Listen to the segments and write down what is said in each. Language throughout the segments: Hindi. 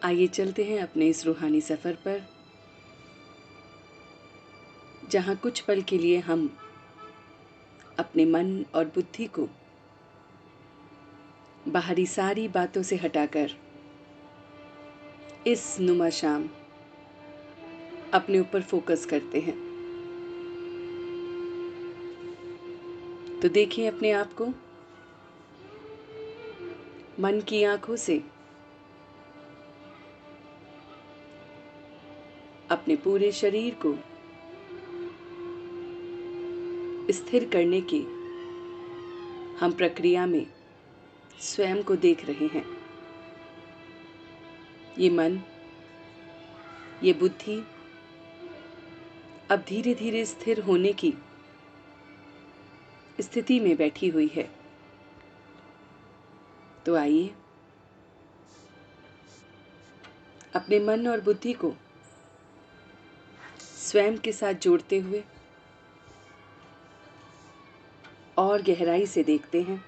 आइए चलते हैं अपने इस रूहानी सफ़र पर, जहाँ कुछ पल के लिए हम अपने मन और बुद्धि को बाहरी सारी बातों से हटाकर इस नुमा शाम अपने ऊपर फोकस करते हैं। तो देखिए अपने आप को मन की आंखों से अपने पूरे शरीर को स्थिर करने की हम प्रक्रिया में स्वयं को देख रहे हैं। ये मन, ये बुद्धि अब धीरे धीरे स्थिर होने की स्थिति में बैठी हुई है। तो आइए अपने मन और बुद्धि को स्वयं के साथ जोड़ते हुए और गहराई से देखते हैं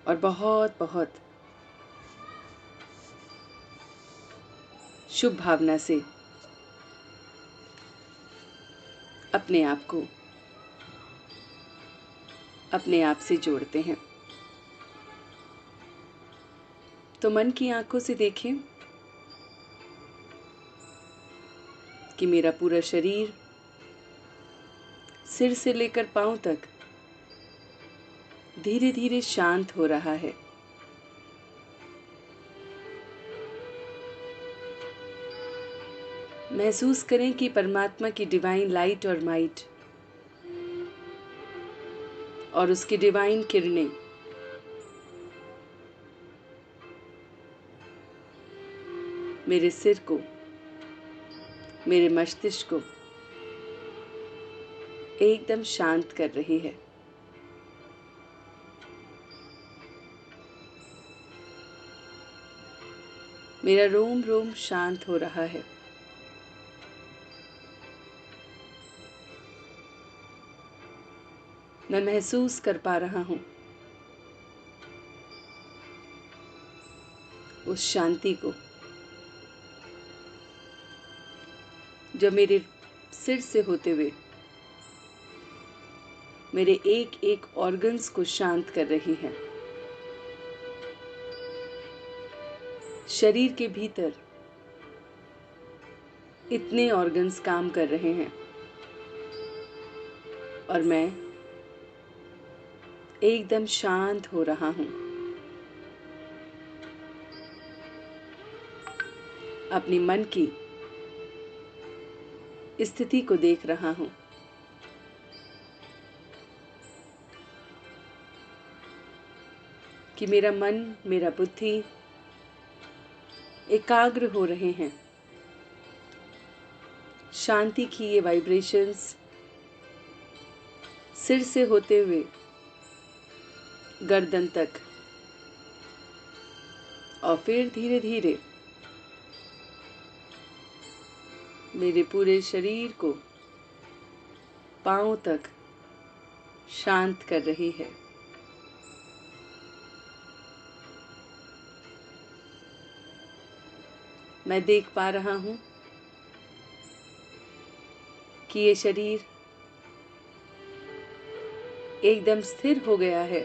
और बहुत बहुत शुभ भावना से अपने आप को अपने आप से जोड़ते हैं। तो मन की आंखों से देखें कि मेरा पूरा शरीर सिर से लेकर पांव तक धीरे धीरे शांत हो रहा है। महसूस करें कि परमात्मा की डिवाइन लाइट और माइट और उसकी डिवाइन किरणें मेरे सिर को, मेरे मस्तिष्क को एकदम शांत कर रही है। मेरा रोम रोम शांत हो रहा है। मैं महसूस कर पा रहा हूं उस शांति को जो मेरे सिर से होते हुए मेरे एक एक ऑर्गन्स को शांत कर रही है। शरीर के भीतर इतने ऑर्गन्स काम कर रहे हैं और मैं एकदम शांत हो रहा हूं। अपनी मन की स्थिति को देख रहा हूं। कि मेरा मन, मेरा बुद्धि एकाग्र हो रहे हैं। शांति की ये वाइब्रेशंस सिर से होते हुए गर्दन तक और फिर धीरे धीरे मेरे पूरे शरीर को पांव तक शांत कर रही है। मैं देख पा रहा हूं कि ये शरीर एकदम स्थिर हो गया है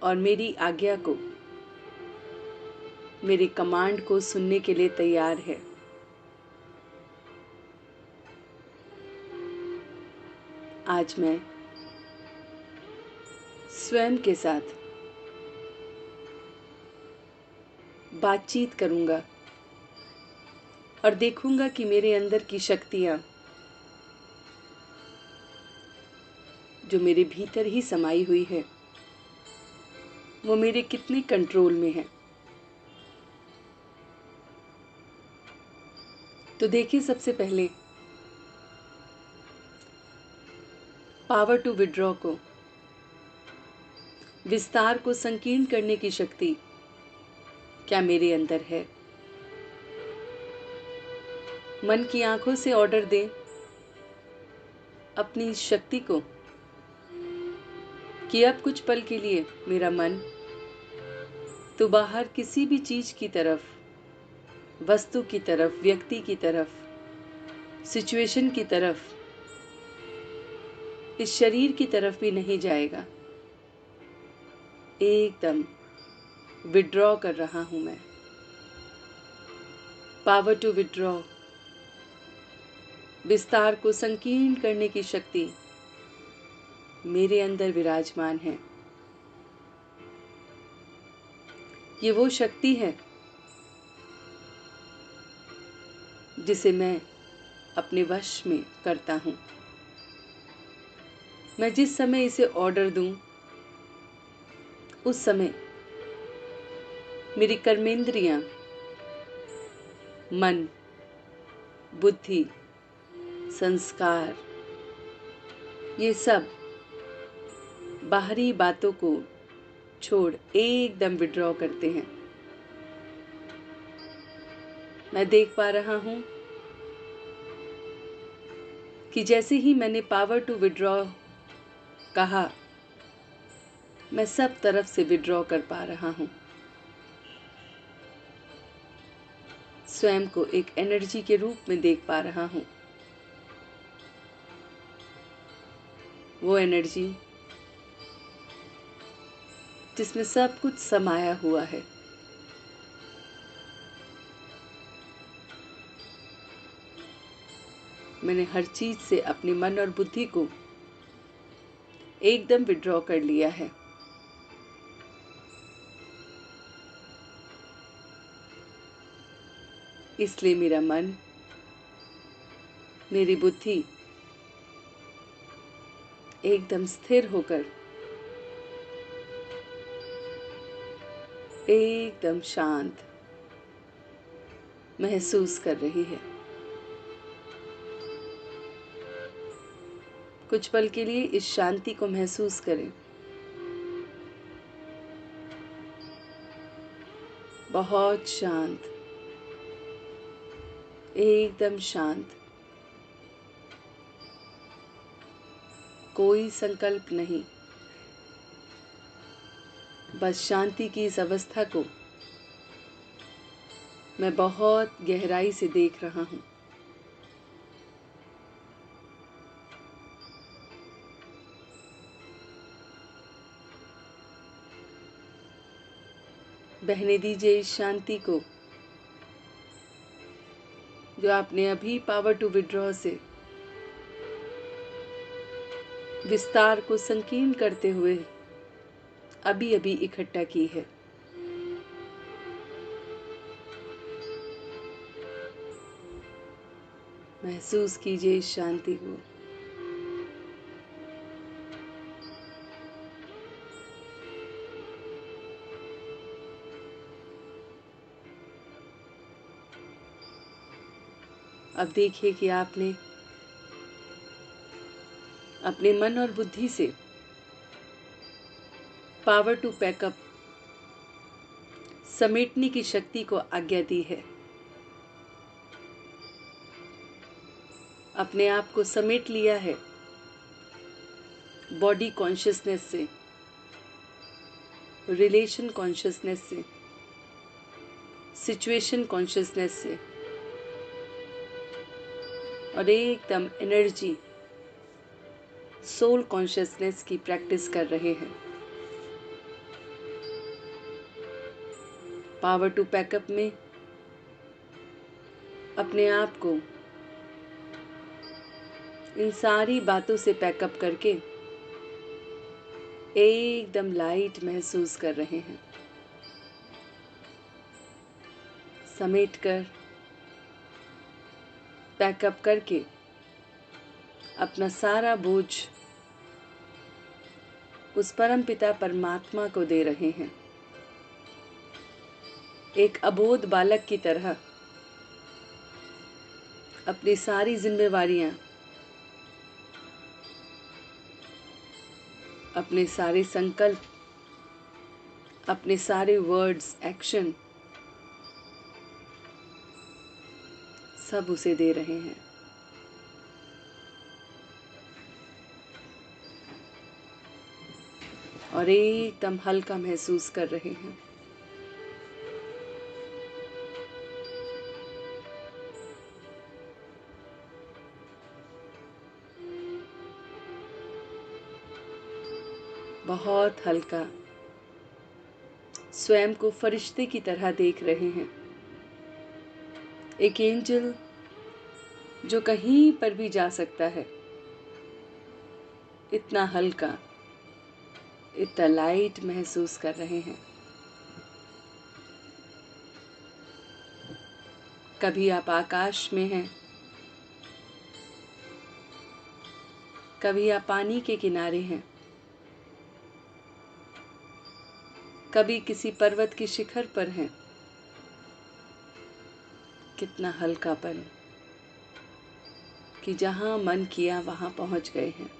और मेरी आज्ञा को, मेरे कमांड को सुनने के लिए तैयार है। आज मैं स्वयं के साथ बातचीत करूंगा और देखूंगा कि मेरे अंदर की शक्तियां जो मेरे भीतर ही समाई हुई है वो मेरे कितने कंट्रोल में है। तो देखिए, सबसे पहले पावर टू विड्रॉ को, विस्तार को संकीर्ण करने की शक्ति क्या मेरे अंदर है। मन की आंखों से ऑर्डर दें अपनी इस शक्ति को कि अब कुछ पल के लिए मेरा मन तो बाहर किसी भी चीज की तरफ, वस्तु की तरफ, व्यक्ति की तरफ, सिचुएशन की तरफ, इस शरीर की तरफ भी नहीं जाएगा। एकदम विड्रॉ कर रहा हूं मैं। पावर टू विड्रॉ, विस्तार को संकीर्ण करने की शक्ति मेरे अंदर विराजमान है। ये वो शक्ति है जिसे मैं अपने वश में करता हूं। मैं जिस समय इसे ऑर्डर दूं, उस समय मेरी कर्मेंद्रियां, मन, बुद्धि, संस्कार, ये सब बाहरी बातों को छोड़ एकदम विड्रॉ करते हैं। मैं देख पा रहा हूं कि जैसे ही मैंने पावर टू विड्रॉ कहा, मैं सब तरफ से विड्रॉ कर पा रहा हूं। स्वयं को एक एनर्जी के रूप में देख पा रहा हूं। वो एनर्जी जिसमें सब कुछ समाया हुआ है। मैंने हर चीज से अपने मन और बुद्धि को एकदम विड्रॉ कर लिया है। इसलिए मेरा मन, मेरी बुद्धि एकदम स्थिर होकर एकदम शांत महसूस कर रही है। कुछ पल के लिए इस शांति को महसूस करें। बहुत शांत, एकदम शांत, कोई संकल्प नहीं। बस शांति की इस अवस्था को मैं बहुत गहराई से देख रहा हूं। बहने दीजिए इस शांति को, जो आपने अभी पावर टू विड्रॉ से विस्तार को संकीर्ण करते हुए अभी अभी इकट्ठा की है। महसूस कीजिए इस शांति को। अब देखिए कि आपने अपने मन और बुद्धि से पावर टू पैकअप समेटने की शक्ति को आज्ञा दी है। अपने आप को समेट लिया है बॉडी कॉन्शियसनेस से, रिलेशन कॉन्शियसनेस से, सिचुएशन कॉन्शियसनेस से, और एकदम एनर्जी, सोल कॉन्शियसनेस की प्रैक्टिस कर रहे हैं। पावर टू पैकअप में अपने आप को इन सारी बातों से पैकअप करके एकदम लाइट महसूस कर रहे हैं। समेट कर, पैकअप करके अपना सारा बोझ उस परमपिता परमात्मा को दे रहे हैं। एक अबोध बालक की तरह अपनी सारी जिम्मेवारियां, अपने सारे संकल्प, अपने सारे वर्ड्स, एक्शन सब उसे दे रहे हैं। और एकदम हल्का महसूस कर रहे हैं। बहुत हल्का, स्वयं को फरिश्ते की तरह देख रहे हैं। एक एंजल जो कहीं पर भी जा सकता है, इतना हल्का, इतना लाइट महसूस कर रहे हैं। कभी आप आकाश में हैं, कभी आप पानी के किनारे हैं, कभी किसी पर्वत की शिखर पर हैं। कितना हल्कापन कि जहां मन किया वहां पहुंच गए हैं।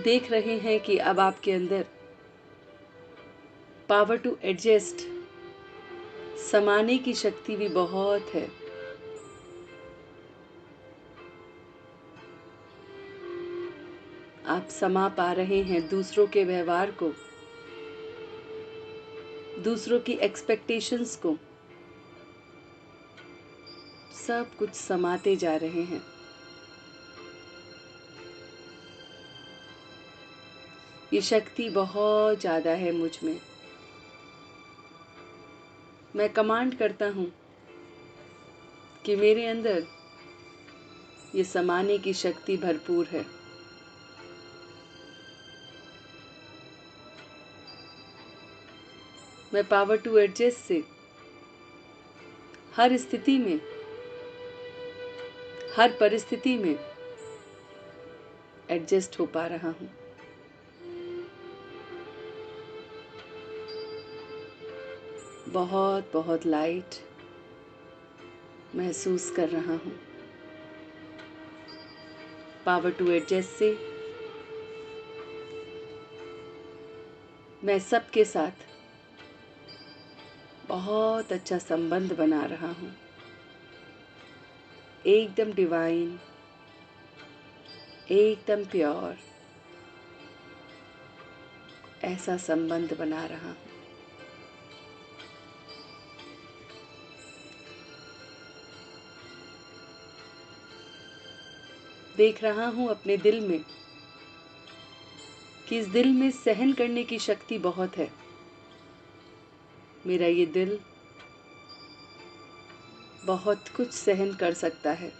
देख रहे हैं कि अब आपके अंदर पावर टू एडजस्ट, समाने की शक्ति भी बहुत है। आप समा पा रहे हैं दूसरों के व्यवहार को, दूसरों की एक्सपेक्टेशंस को, सब कुछ समाते जा रहे हैं। ये शक्ति बहुत ज़्यादा है मुझ में। मैं कमांड करता हूँ कि मेरे अंदर ये समाने की शक्ति भरपूर है। मैं पावर टू एडजस्ट से हर स्थिति में, हर परिस्थिति में एडजस्ट हो पा रहा हूँ। बहुत बहुत लाइट महसूस कर रहा हूँ। पावर टू एडजस्ट से मैं सबके साथ बहुत अच्छा संबंध बना रहा हूँ। एकदम डिवाइन, एकदम प्योर, ऐसा संबंध बना रहा हूँ। देख रहा हूँ अपने दिल में कि इस दिल में सहन करने की शक्ति बहुत है। मेरा ये दिल बहुत कुछ सहन कर सकता है।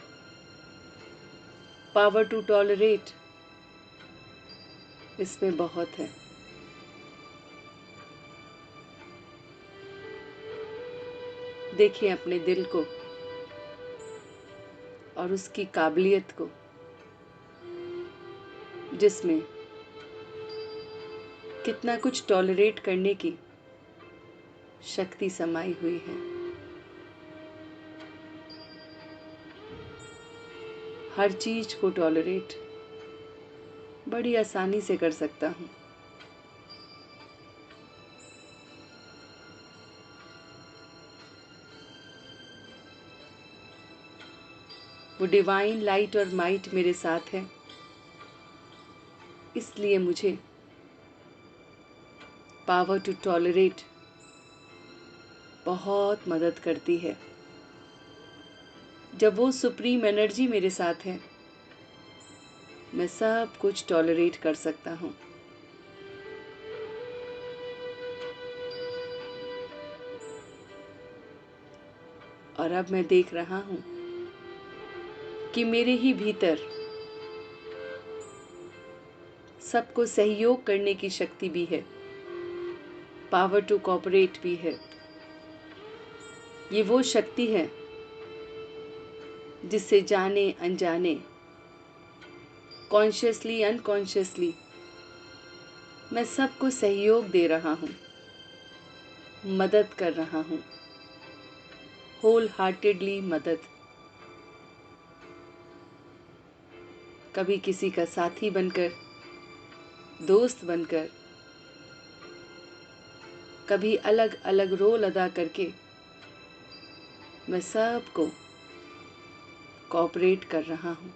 पावर टू टॉलरेट इसमें बहुत है। देखिए अपने दिल को और उसकी काबिलियत को, जिसमें कितना कुछ टॉलरेट करने की शक्ति समाई हुई है। हर चीज को टॉलरेट बड़ी आसानी से कर सकता हूँ। वो डिवाइन लाइट और माइट मेरे साथ है, इसलिए मुझे पावर टू टॉलरेट बहुत मदद करती है। जब वो सुप्रीम एनर्जी मेरे साथ है, मैं सब कुछ टॉलरेट कर सकता हूँ। और अब मैं देख रहा हूँ कि मेरे ही भीतर सबको सहयोग करने की शक्ति भी है। पावर टू कोऑपरेट भी है। ये वो शक्ति है जिससे जाने अनजाने, कॉन्शियसली अनकॉन्शियसली मैं सबको सहयोग दे रहा हूँ, मदद कर रहा हूँ, होल हार्टेडली मदद। कभी किसी का साथी बनकर, दोस्त बनकर, कभी अलग अलग रोल अदा करके मैं सबको कोऑपरेट कर रहा हूँ।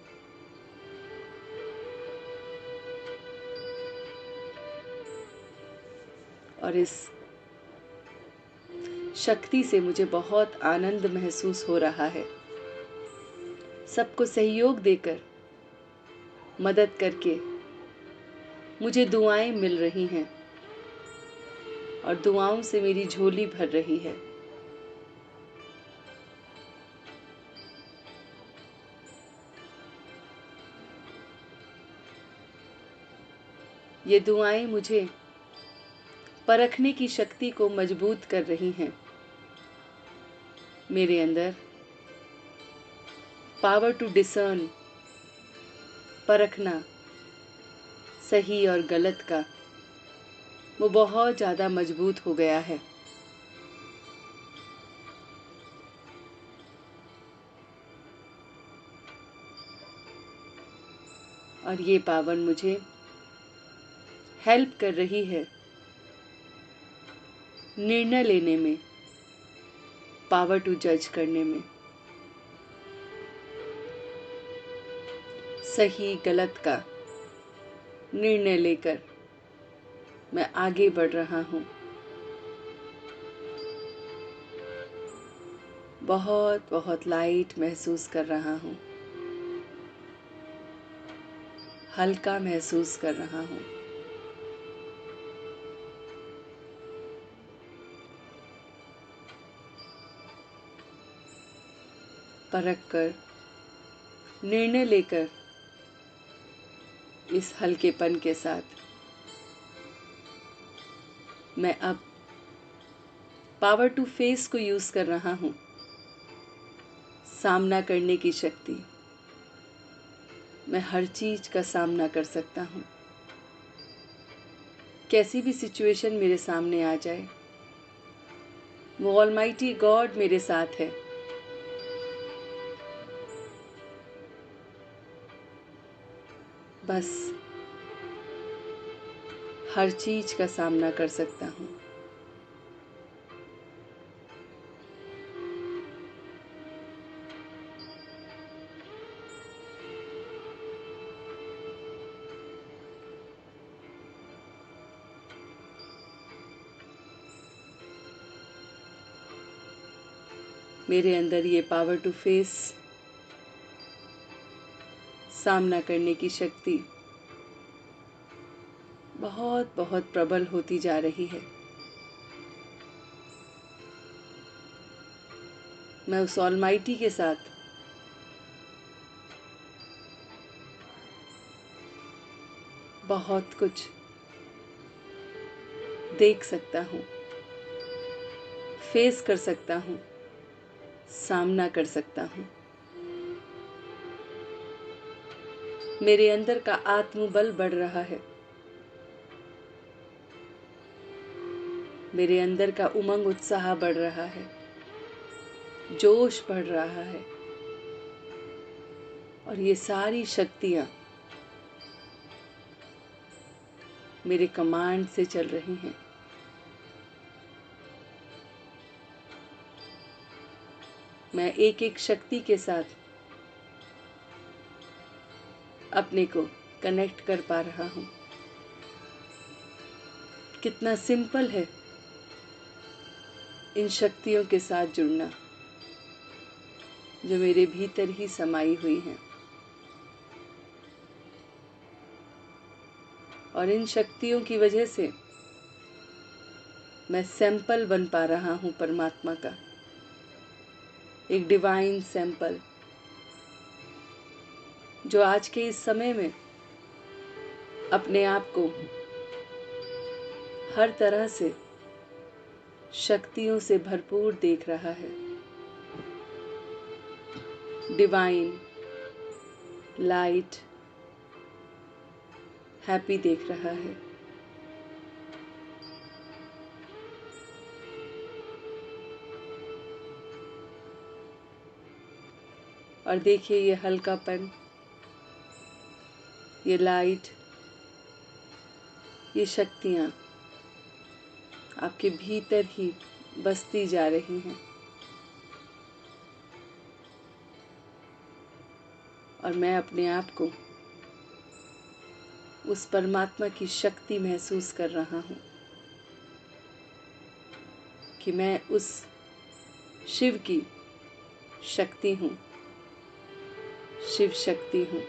और इस शक्ति से मुझे बहुत आनंद महसूस हो रहा है। सबको सहयोग देकर, मदद करके मुझे दुआएं मिल रही हैं और दुआओं से मेरी झोली भर रही है। ये दुआएं मुझे परखने की शक्ति को मजबूत कर रही हैं। मेरे अंदर पावर टू डिसर्न, परखना सही और गलत का, वो बहुत ज़्यादा मजबूत हो गया है। और ये पावर मुझे हेल्प कर रही है निर्णय लेने में, पावर टू जज करने में। सही गलत का निर्णय लेकर मैं आगे बढ़ रहा हूँ। बहुत बहुत लाइट महसूस कर रहा हूँ, हल्का महसूस कर रहा हूँ। परख कर, निर्णय लेकर, इस हल्केपन के साथ मैं अब पावर टू फेस को यूज कर रहा हूँ। सामना करने की शक्ति, मैं हर चीज का सामना कर सकता हूँ। कैसी भी सिचुएशन मेरे सामने आ जाए, वो ऑलमाइटी गॉड मेरे साथ है। बस हर चीज का सामना कर सकता हूँ। मेरे अंदर ये पावर टू फेस, सामना करने की शक्ति बहुत बहुत प्रबल होती जा रही है। मैं उस ऑलमाइटी के साथ बहुत कुछ देख सकता हूँ, फेस कर सकता हूँ, सामना कर सकता हूँ। मेरे अंदर का आत्मबल बढ़ रहा है। मेरे अंदर का उमंग उत्साह बढ़ रहा है, जोश बढ़ रहा है। और ये सारी शक्तियाँ मेरे कमांड से चल रही हैं। मैं एक एक शक्ति के साथ अपने को कनेक्ट कर पा रहा हूँ। कितना सिंपल है इन शक्तियों के साथ जुड़ना, जो मेरे भीतर ही समाई हुई हैं। और इन शक्तियों की वजह से मैं सैंपल बन पा रहा हूँ परमात्मा का, एक डिवाइन सैंपल, जो आज के इस समय में अपने आप को हर तरह से शक्तियों से भरपूर देख रहा है। डिवाइन, लाइट, हैप्पी देख रहा है। और देखिए ये हल्कापन, ये लाइट, ये शक्तियाँ आपके भीतर ही बसती जा रही हैं। और मैं अपने आप को उस परमात्मा की शक्ति महसूस कर रहा हूँ। कि मैं उस शिव की शक्ति हूँ, शिव शक्ति हूँ।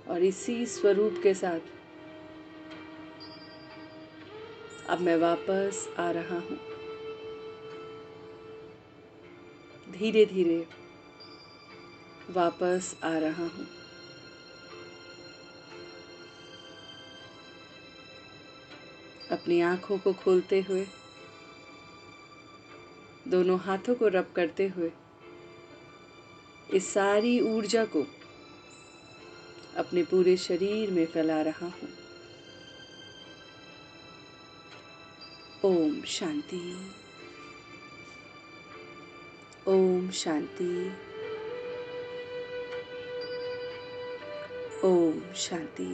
और इसी स्वरूप के साथ अब मैं वापस आ रहा हूँ, धीरे धीरे वापस आ रहा हूँ। अपनी आंखों को खोलते हुए, दोनों हाथों को रब करते हुए इस सारी ऊर्जा को अपने पूरे शरीर में फैला रहा हूँ। ओम शांति, ओम शांति, ओम शांति।